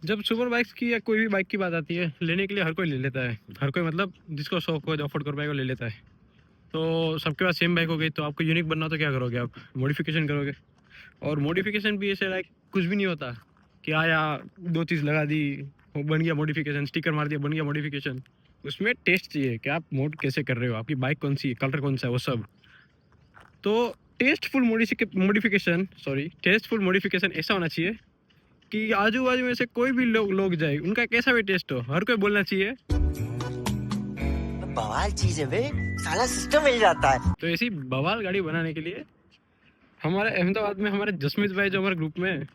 जब super bikes की या कोई भी बाइक की बात आती है, लेने के लिए हर कोई ले लेता है। हर कोई मतलब जिसको शौक हो, जो अफोर्ड कर पाएगा, वो ले लेता है। तो सबके पास सेम बाइक हो गई, तो आपको यूनिक बनना तो क्या करोगे आप? मॉडिफिकेशन करोगे। और मॉडिफिकेशन भी ऐसे लाइक कुछ भी नहीं होता कि आया, 2 चीज़ लगा दी, वो बन गया मॉडिफिकेशन, स्टिकर मार दिया, बन गया मॉडिफिकेशन। उसमें टेस्ट चाहिए कि आप मोड कैसे कर रहे हो, आपकी बाइक कौन-सी है, कलर कौन-सा है, वो सब। तो टेस्टफुल मॉडिफिकेशन ऐसा होना चाहिए कि आजू-बाजू में से कोई भी लोग जाए, उनका कैसा भी टेस्ट हो, हर कोई बोलना चाहिए। बवाल चीज है बे, साला सिस्टम मिल जाता है। तो ऐसी बवाल गाड़ी बनाने के लिए हमारे अहमदाबाद में हमारे जसमीत भाई जो हमारे ग्रुप में है,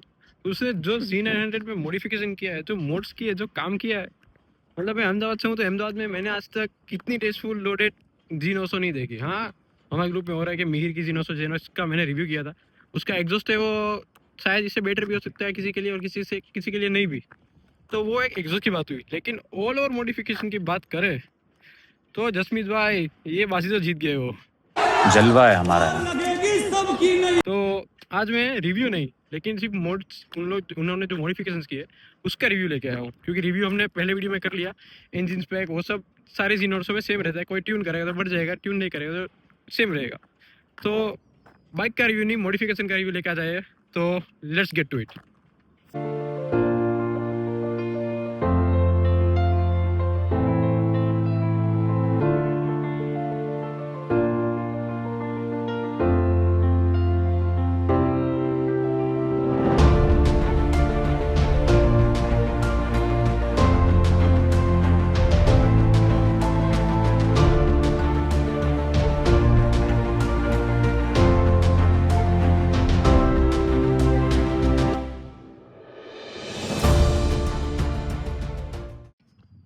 उसने जो Z900 में मॉडिफिकेशन किया है, जो मोड्स की है, जो काम किया है, मतलब मैं अहमदाबाद से हूँ, तो अहमदाबाद में मैंने आज तक इतनी टेस्टफुल लोडेड Z900 नहीं देखी। हाँ, हमारे ग्रुप में हो रहा है कि मिहिर की Z900 जेनोस का मैंने रिव्यू किया था। उसका एग्जॉस्ट है, वो शायद इससे बेटर भी हो सकता है किसी के लिए, और किसी के लिए नहीं भी। तो वो एक एग्जॉस्ट की बात हुई, लेकिन ऑल ओवर मॉडिफिकेशन की बात करें तो जसमीत भाई ये बाजी तो जीत गए वो। जलवा है हमारा। तो आज मैं रिव्यू नहीं, लेकिन सिर्फ मोड्स उन्होंने जो मॉडिफिकेशंस किए उसका रिव्यू लेके आया हूँ, क्योंकि रिव्यू हमने पहले वीडियो में कर लिया। इंजन स्पेक वो सब सारे जीनोर्सों में सेम रहता है, कोई ट्यून करेगा तो बढ़ जाएगा, ट्यून नहीं करेगा तो सेम रहेगा। तो बाइक का रिव्यू नहीं, मॉडिफिकेशन का रिव्यू लेके आ जाए। तो लेट्स गेट टू इट।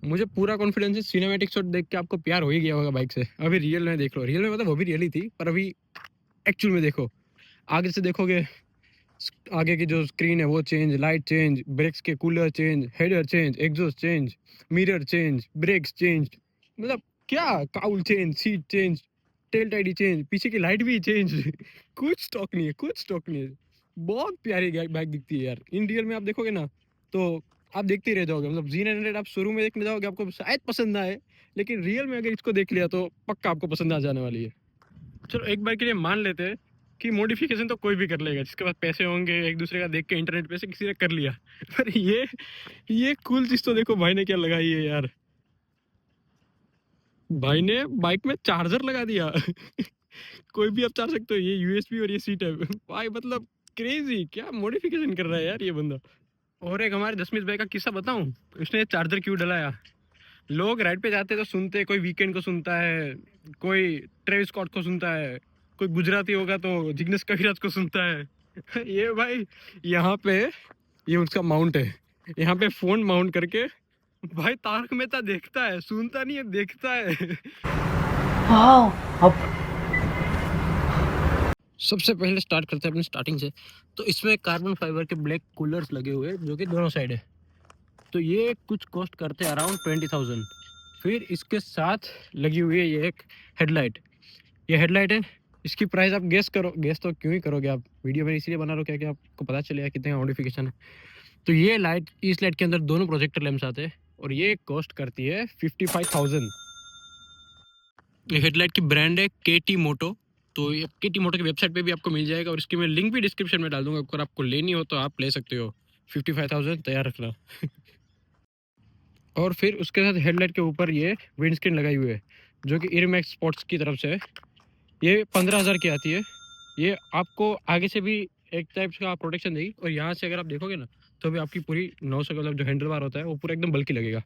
मुझे पूरा कॉन्फिडेंस है, सिनेमैटिक शॉट देख के आपको प्यार हो ही गया होगा बाइक से। अभी रियल में देख लो, रियल में मतलब वो भी रियल ही थी, पर अभी एक्चुअल में देखो, आगे से देखोगे, आगे की जो स्क्रीन है वो चेंज, लाइट चेंज, ब्रेक्स के colour change, header change, exhaust change, mirror change, brakes change, मतलब क्या, cowl change, seat change, tail tidy change, पीछे की लाइट भी चेंज। कुछ स्टॉक नहीं है, कुछ स्टॉक नहीं है। बहुत प्यारी बाइक दिखती है यार। इन रियल में आप देखोगे ना तो आप देखते ही रह जाओगे। मतलब Z900 आप शोरूम में देखने जाओगे, आपको शायद पसंद ना आए, लेकिन रियल में अगर इसको देख लिया तो पक्का आपको पसंद आ जाने वाली है। चलो एक बार के लिए मान लेते हैं कि मॉडिफिकेशन तो कोई भी कर लेगा, जिसके पास पैसे होंगे, एक दूसरे का देख के इंटरनेट पे से किसी ने कर लिया। पर ये कूल चीज तो देखो भाई ने क्या लगाई है यार। भाई ने बाइक में चार्जर लगा दिया। कोई भी आप चार्ज सकते हो, ये यूएसबी और ये सी टाइप। भाई मतलब क्रेजी, क्या मॉडिफिकेशन कर रहा है यार ये बंदा। और एक हमारे जसमीत भाई का किस्सा बताऊं, उसने चार्जर क्यों डलाया। लोग राइड पे जाते तो सुनते, कोई वीकेंड को सुनता है, कोई ट्रेविस स्कॉट को सुनता है, कोई गुजराती होगा तो जिग्नेश कविराज को सुनता है। ये भाई यहाँ पे, ये उसका माउंट है, यहाँ पे फोन माउंट करके भाई तारक मेहता देखता है, सुनता नहीं है, देखता है। सबसे पहले स्टार्ट करते हैं अपनी स्टार्टिंग से। तो इसमें कार्बन फाइबर के ब्लैक कूलर्स लगे हुए हैं, जो कि दोनों साइड है। तो ये कुछ कॉस्ट करते हैं अराउंड 20,000। फिर इसके साथ लगी हुई है ये एक हेडलाइट। ये हेडलाइट है, इसकी प्राइस आप गेस करो। गेस तो क्यों ही करोगे आप, वीडियो में इसलिए बना रहा हूँ क्या कि आपको पता चलेगा कितने का मॉडिफिकेशन है। तो ये लाइट, इस लाइट के अंदर दोनों प्रोजेक्टर लैंप्स आते हैं, और ये कॉस्ट करती है 55,000। ये हेडलाइट की ब्रांड है KT मोटो। तो ये KT मोटो की वेबसाइट पे भी आपको मिल जाएगा, और इसकी मैं लिंक भी डिस्क्रिप्शन में डाल दूंगा। अगर आपको लेनी हो तो आप ले सकते हो। 55,000 तैयार रखना। और फिर उसके साथ हेडलाइट के ऊपर ये विंड स्क्रीन लगाई हुई है, जो कि इरमैक्स स्पोर्ट्स की तरफ से है। ये 15,000 की आती है। ये आपको आगे से भी एक टाइप का प्रोटेक्शन देगी, और यहाँ से अगर आप देखोगे ना तो भी आपकी पूरी 900 का मतलब जो हैंडल बार होता है वो पूरा एकदम बल्कि लगेगा।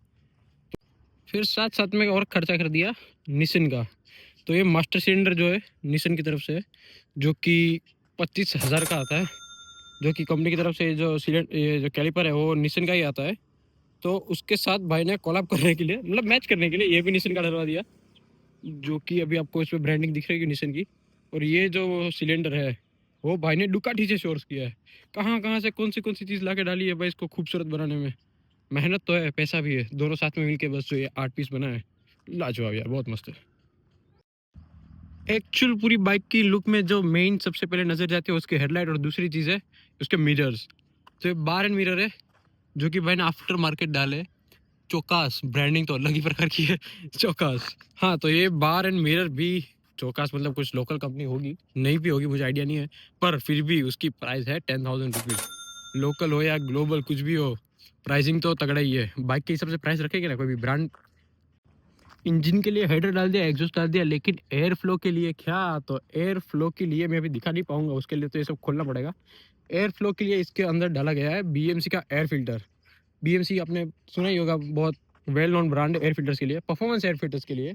फिर साथ साथ में और खर्चा कर दिया निसिन का। तो ये मास्टर सिलेंडर जो है निसिन की तरफ से है, जो कि 25,000 का आता है, जो कि कंपनी की तरफ से जो ये जो कैलिपर है वो निसिन का ही आता है। तो उसके साथ भाई ने कोलैब करने के लिए, मतलब मैच करने के लिए, ये भी निसिन का डलवा दिया, जो कि अभी आपको इसमें ब्रांडिंग दिख रही है निसिन की। और ये जो सिलेंडर है वो भाई ने डुकाटी से सोर्स किया है। कहाँ कहाँ से कौन सी चीज़ ला के डाली है भाई इसको खूबसूरत बनाने में। मेहनत तो है, पैसा भी है, दोनों साथ में मिलके बस जो ये 8 पीस बना है, लाजवाब यार, बहुत मस्त है। एक्चुअल पूरी बाइक की लुक में जो मेन सबसे पहले नजर जाती है उसके हेडलाइट, और दूसरी चीज़ है उसके मिरर्स। तो ये बार एंड मिरर है, जो कि भाई ने आफ्टर मार्केट डाले। चोकास ब्रांडिंग तो अलग ही प्रकार की है। चोकास। हाँ, तो ये बार एंड मिरर भी चोकास मतलब कुछ लोकल कंपनी होगी, नहीं भी होगी मुझे आइडिया नहीं है, पर फिर भी उसकी प्राइस है 10,000 रुपीज़। लोकल हो या ग्लोबल कुछ भी हो, प्राइसिंग तो तगड़ा ही है। बाइक के हिसाब से प्राइस रखेगा ना कोई भी ब्रांड। इंजन के लिए हेडर डाल दिया, एग्जॉस्ट डाल दिया, लेकिन एयर फ्लो के लिए क्या? तो एयर फ्लो के लिए मैं अभी दिखा नहीं पाऊंगा, उसके लिए तो ये सब खोलना पड़ेगा। एयर फ्लो के लिए इसके अंदर डाला गया है बीएमसी का एयर फिल्टर। बीएमसी आपने सुना ही होगा, बहुत well known brand air filters के लिए, परफॉर्मेंस एयर फिल्टर्स के लिए।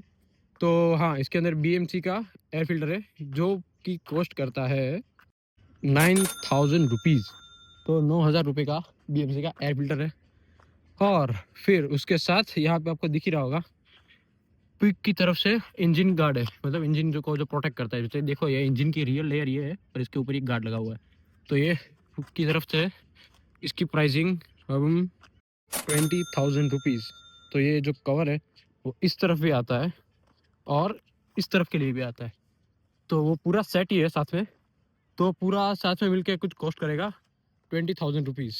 तो हाँ, इसके अंदर बीएमसी का एयर फिल्टर है, जो कि कॉस्ट करता है 9,000 रुपीज़। तो 9,000 रुपये का बीएमसी का एयर फिल्टर है। और फिर उसके साथ यहाँ पे आपको दिख ही रहा होगा, पिक की तरफ से इंजन गार्ड है, मतलब इंजन जो प्रोटेक्ट करता है। जैसे देखो, ये इंजन की रियल लेयर ये है और इसके ऊपर एक गार्ड लगा हुआ है। तो ये हुक की तरफ से इसकी प्राइसिंग हम 20,000 रुपीज़। तो ये जो कवर है वो इस तरफ भी आता है और इस तरफ के लिए भी आता है, तो वो पूरा सेट ही है साथ में। तो पूरा साथ में मिलके कुछ कॉस्ट करेगा 20,000 रुपीज़।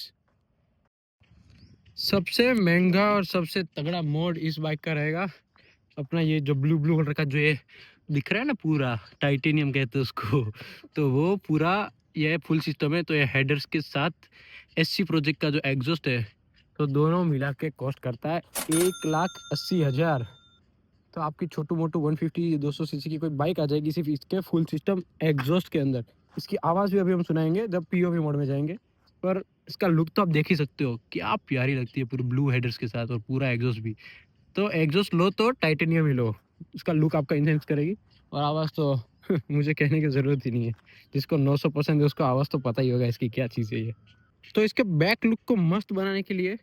सबसे महंगा और सबसे तगड़ा मोड इस बाइक का रहेगा अपना ये जो ब्लू ब्लू कलर का जो ये दिख रहा है ना, पूरा टाइटेनियम कहते हैं उसको। तो वो पूरा ये फुल सिस्टम है। तो ये हेडर्स के साथ एससी प्रोजेक्ट का जो एग्जॉस्ट है, तो दोनों मिला के कॉस्ट करता है 1,80,000। तो आपकी छोटू मोटू 150-200 सीसी की कोई बाइक आ जाएगी सिर्फ इसके फुल सिस्टम एग्जॉस्ट के अंदर। इसकी आवाज़ भी अभी हम सुनाएंगे जब पीओवी मोड में जाएंगे। पर इसका लुक तो आप देख ही सकते हो, क्या प्यारी लगती है पूरी ब्लू हेडर्स के साथ और पूरा एग्जॉस्ट भी। तो एग्जॉस्ट लो तो टाइटेनियम ही लो, उसका लुक आपका इन्हेंस करेगी। और आवाज़ तो मुझे कहने की ज़रूरत ही नहीं है, जिसको 900 पसंद है उसको आवाज़ तो पता ही होगा इसकी क्या चीज़ है ये। तो इसके बैक लुक को मस्त बनाने के लिए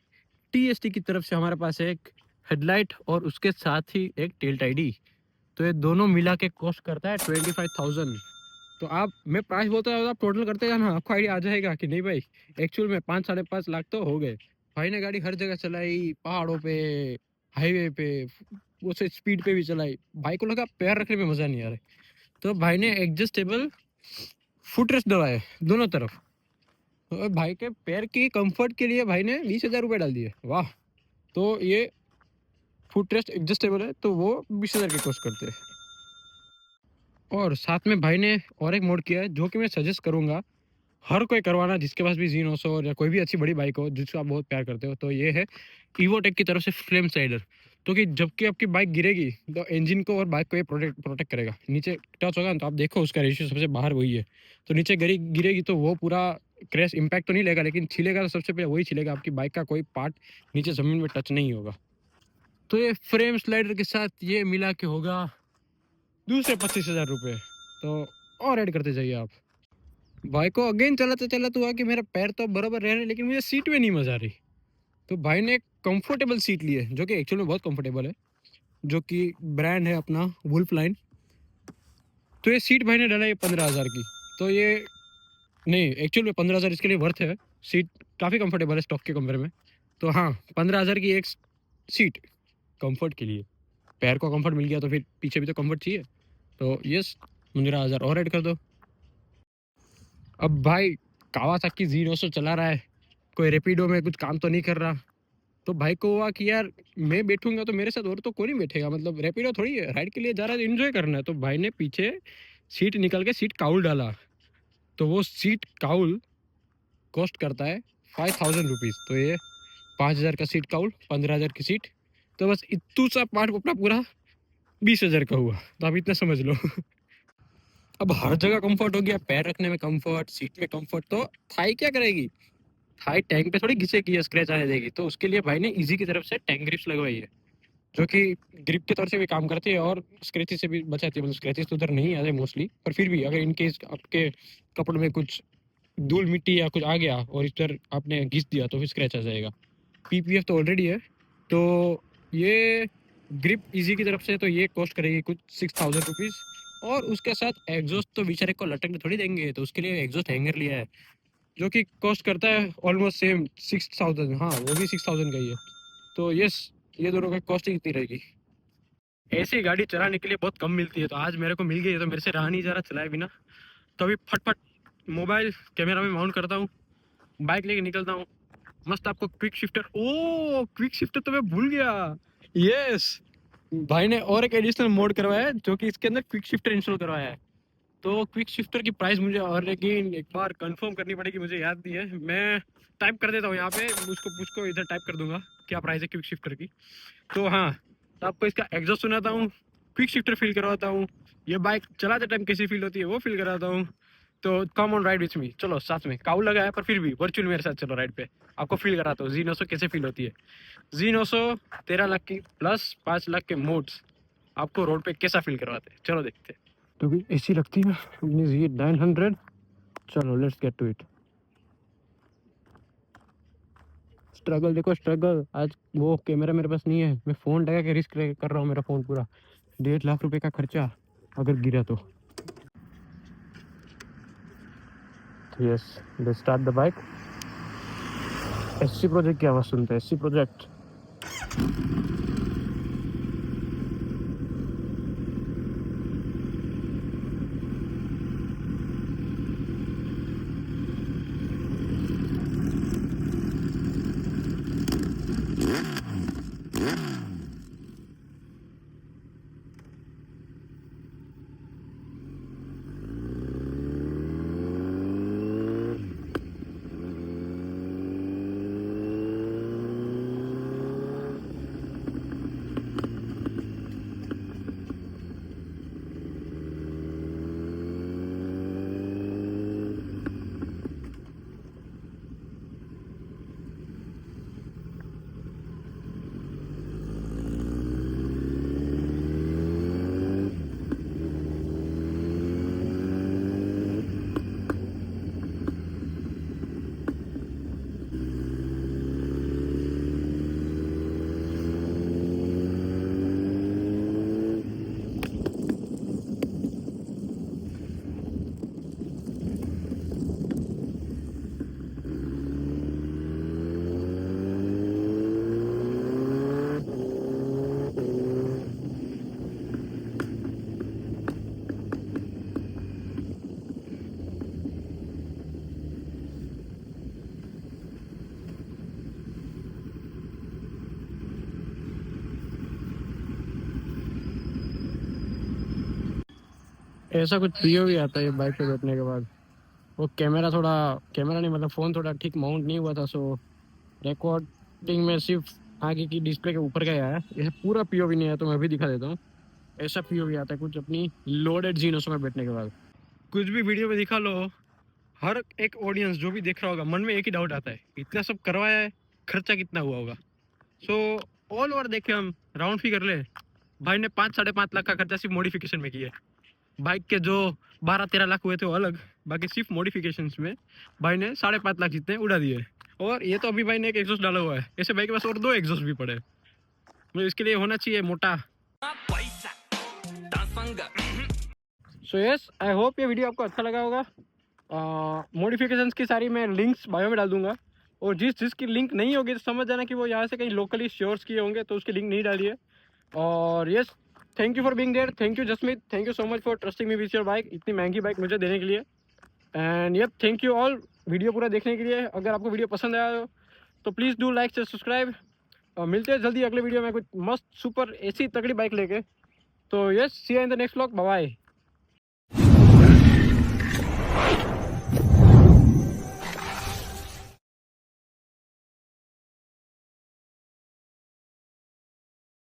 टीएसटी की तरफ से हमारे पास है एक हेडलाइट और उसके साथ ही एक टेल टाइडी। तो ये दोनों मिला के कॉस्ट करता है 25,000। तो आप, मैं प्राइस बोलता हूँ, आप टोटल करते जाना, आपको आइडिया आ जाएगा कि नहीं भाई, एक्चुअल में 5-5.5 लाख तो हो गए। भाई ने गाड़ी हर जगह चलाई, पहाड़ों पे, हाईवे पे, वो से स्पीड पे भी चलाई। भाई को लगा पैर रखने में मजा नहीं आ रहा, तो भाई ने एडजस्टेबल फुट रेस्ट डलवाए दोनों तरफ। तो भाई के पैर की कंफर्ट के लिए भाई ने 20,000 रुपये डाल दिए। वाह। तो ये फुट रेस्ट एडजस्टेबल है, तो वो 20,000 के कॉस्ट करते हैं। और साथ में भाई ने और एक मोड किया है जो कि मैं सजेस्ट करूंगा हर कोई करवाना, जिसके पास भी जीनोस हो या कोई भी अच्छी बड़ी बाइक हो जिसको आप बहुत प्यार करते हो। तो ये है ईवोटेक की तरफ से फ्लेम स्लाइडर। तो कि जबकि आपकी बाइक गिरेगी तो इंजन को और बाइक को ये प्रोटेक्ट करेगा। नीचे टच होगा ना, तो आप देखो उसका रेशियो सबसे बाहर वही है। तो नीचे गिरेगी तो वो पूरा क्रैश इम्पैक्ट तो नहीं लेगा, लेकिन छिलेगा तो सबसे पहले वही छिलेगा, आपकी बाइक का कोई पार्ट नीचे ज़मीन में टच नहीं होगा। तो ये फ्रेम स्लाइडर के साथ ये मिला के होगा दूसरे 25,000 रुपये। तो और ऐड करते जाइए आप। भाई को अगेन चलाते चलाते हुआ कि मेरा पैर तो बराबर रह रहा है, लेकिन मुझे सीट में नहीं मजा आ रही। तो भाई ने एक कंफर्टेबल सीट ली है जो कि एक्चुअल में बहुत कंफर्टेबल है, जो कि ब्रांड है अपना वुल्फ लाइन। तो ये सीट भाई ने डाला है 15,000 की। तो ये नहीं, एक्चुअल में 15,000 इसके लिए वर्थ है। सीट काफ़ी कंफर्टेबल है स्टॉक के कंपेयर में। तो हाँ, 15,000 की एक सीट कंफर्ट के लिए। पैर को कंफर्ट मिल गया तो फिर पीछे भी तो कंफर्ट चाहिए। तो यस, 15,000 और ऐड कर दो। अब भाई कावासाकी ज़ीरो चला रहा है, कोई रैपिडो में कुछ काम तो नहीं कर रहा। तो भाई को हुआ कि यार मैं बैठूंगा तो मेरे साथ और तो कोई नहीं बैठेगा, मतलब रैपिडो थोड़ी है, राइड के लिए जा रहा है तो इन्जॉय करना है। तो भाई ने पीछे सीट निकल के सीट काउल डाला। तो वो सीट काउल कॉस्ट करता है 5,000 रुपीज़। तो ये 5,000 का सीट काउल, 15,000 की सीट। तो बस इतू सा पार्ट अपना पूरा 20,000 का हुआ। तो आप इतना समझ लो। अब हर जगह कंफर्ट हो गया, पैर रखने में कंफर्ट, सीट में कंफर्ट, तो थाई क्या करेगी? थाई टैंक पे थोड़ी घिसेगी या स्क्रैच आने देगी। तो उसके लिए भाई ने इजी की तरफ से टैंक ग्रिप्स लगवाई है, जो कि ग्रिप के तौर से भी काम करती है और स्क्रैचेस से भी बचाती है। मतलब स्क्रैचेस तो उधर नहीं आते मोस्टली, पर फिर भी अगर इन केस आपके कपड़े में कुछ धूल मिट्टी या कुछ आ गया और इधर आपने घिस दिया तो फिर स्क्रैच आ जाएगा। पीपीएफ तो ऑलरेडी है। तो ये ग्रिप इजी की तरफ से, तो ये कॉस्ट करेगी कुछ 6,000 रुपीज़। और उसके साथ एग्जॉस्ट तो बेचारे को लटकने थोड़ी देंगे, तो उसके लिए एग्जॉस्ट हैंगर लिया है, जो कि कॉस्ट करता है ऑलमोस्ट सेम 6,000। हाँ, वो भी 6,000 का ही है। तो यस, ये दोनों का कॉस्टिंग कितनी रहेगी? ऐसी गाड़ी चलाने के लिए बहुत कम मिलती है, तो आज मेरे को मिल गई है, तो मेरे से रहा नहीं जा रहा चलाए बिना। तो अभी फटफट मोबाइल कैमरा में माउंट करता हूँ, बाइक लेके निकलता हूँ। मस्त आपको क्विक शिफ्टर, ओ क्विक शिफ्टर तो मैं भूल गया। यस, भाई ने और एक एडिशनल मोड करवाया है जो कि इसके अंदर क्विक शिफ्टर इंस्टॉल करवाया है। तो क्विक शिफ्टर की प्राइस मुझे और अगेन एक बार कंफर्म करनी पड़ेगी, मुझे याद नहीं है। मैं टाइप कर देता हूँ यहाँ पे, उसको इधर टाइप कर दूंगा क्या प्राइस है क्विक शिफ्टर की। तो हाँ, तो आपको इसका एग्जॉस्ट सुनाता हूँ, क्विक शिफ्टर फील करवाता हूँ, ये बाइक चलाते टाइम कैसी फील होती है वो फील कराता हूँ। तो come on ride with me, चलो साथ में। काऊ लगा है पर फिर भी वर्चुअल मेरे साथ चलो राइड पे, आपको फील कराता हूँ Z900 कैसे फील होती है। Z900 13 लाख की प्लस 5 लाख के मोड्स आपको रोड पे कैसा फील करवाते हैं, चलो देखते हैं। तो भी ऐसी लगती है अपनी Z900। चलो let's get to it. Struggle देखो, स्ट्रगल। आज वो कैमरा मेरे पास नहीं है, मैं फ़ोन लगा के रिस्क कर रहा हूँ, मेरा फ़ोन पूरा 1.5 लाख रुपए का खर्चा अगर गिरा तो। Yes, let's start the bike. SC project की आवाज़ सुनते हैं, SC प्रोजेक्ट। ऐसा कुछ POV आता है बाइक पे बैठने के बाद। वो कैमरा नहीं मतलब फ़ोन थोड़ा ठीक माउंट नहीं हुआ था, सो रिकॉर्डिंग में सिर्फ आगे की डिस्प्ले के ऊपर का ही आया, ऐसे पूरा POV नहीं आया। तो मैं भी दिखा देता हूँ, ऐसा POV आता है कुछ अपनी लोडेड Z900 में बैठने के बाद। कुछ भी वीडियो में दिखा लो, हर एक ऑडियंस जो भी देख रहा होगा मन में एक ही डाउट आता है, इतना सब करवाया है, खर्चा कितना हुआ होगा। सो ऑल ओवर देखे हम राउंड फिगर ले, भाई ने 5-5.5 लाख का खर्चा सिर्फ मॉडिफिकेशन में किया है। बाइक के जो 12-13 लाख हुए थे वो अलग, बाकी सिर्फ मॉडिफिकेशंस में भाई ने 5.5 लाख जितने उड़ा दिए। और ये तो अभी भाई ने एक एग्जॉस्ट डाला हुआ है, ऐसे भाई के पास और 2 एग्जॉस्ट भी पड़े हैं। मतलब इसके लिए होना चाहिए मोटा। सो यस, आई होप ये वीडियो आपको अच्छा लगा होगा। मॉडिफिकेशंस की सारी मैं लिंक्स बायो में डाल दूंगा, और जिसकी लिंक नहीं होगी तो समझ जाना कि वो यहाँ से कहीं लोकली श्योर्स किए होंगे, तो उसकी लिंक नहीं डालिए। और yes, thank you for being there, thank you Jasmeet, thank you so much for trusting me with your bike, इतनी महंगी बाइक मुझे देने के लिए। And yup, thank you all video पूरा देखने के लिए। अगर आपको वीडियो पसंद आया हो तो प्लीज़ डू लाइक से सब्सक्राइब। मिलते हैं जल्दी अगले वीडियो में कुछ मस्त सुपर ऐसी तगड़ी बाइक लेके। तो yes, see you in the next vlog, bye bye.